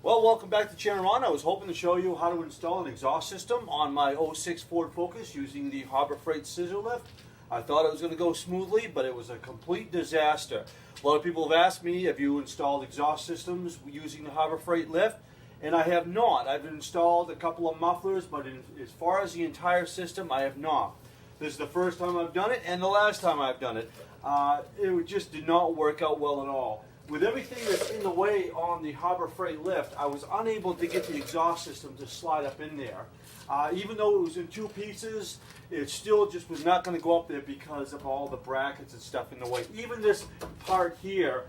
Well, welcome back to Channel Ron. I was hoping to show you how to install an exhaust system on my '06 Ford Focus using the Harbor Freight scissor lift. I thought it was going to go smoothly, but it was a complete disaster. A lot of people have asked me, have you installed exhaust systems using the Harbor Freight lift? And I have not. I've installed a couple of mufflers, but as far as the entire system, I have not. This is the first time I've done it, and the last time I've done it. It just did not work out well at all. With everything that's in the way on the Harbor Freight lift, I was unable to get the exhaust system to slide up in there. Even though it was in two pieces, it still just was not going to go up there because of all the brackets and stuff in the way. Even this part here,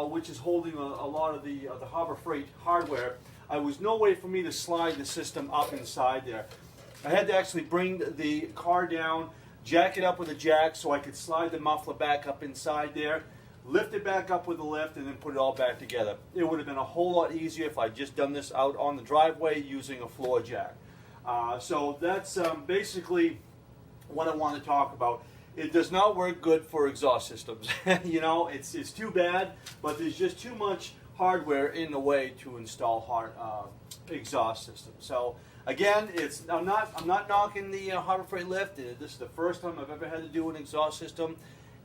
which is holding a lot of the Harbor Freight hardware, there was no way for me to slide the system up inside there. I had to actually bring the car down, jack it up with a jack so I could slide the muffler back up inside there, lift it back up with the lift, and then put it all back together. It would have been a whole lot easier if I'd just done this out on the driveway using a floor jack. So that's basically what I want to talk about. It does not work good for exhaust systems. You know, it's too bad, but there's just too much hardware in the way to install exhaust systems. So again, I'm not knocking the Harbor Freight lift. This is the first time I've ever had to do an exhaust system,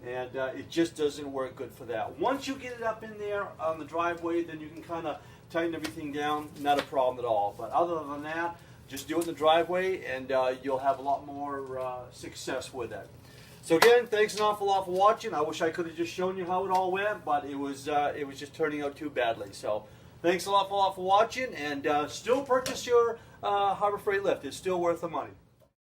and it just doesn't work good for that. Once you get it up in there on the driveway, then you can kind of tighten everything down. Not a problem at all. But other than that, just do it in the driveway, and you'll have a lot more success with it. So again, thanks an awful lot for watching. I wish I could have just shown you how it all went, but it was just turning out too badly. So thanks an awful lot for watching, and still purchase your Harbor Freight lift. It's still worth the money.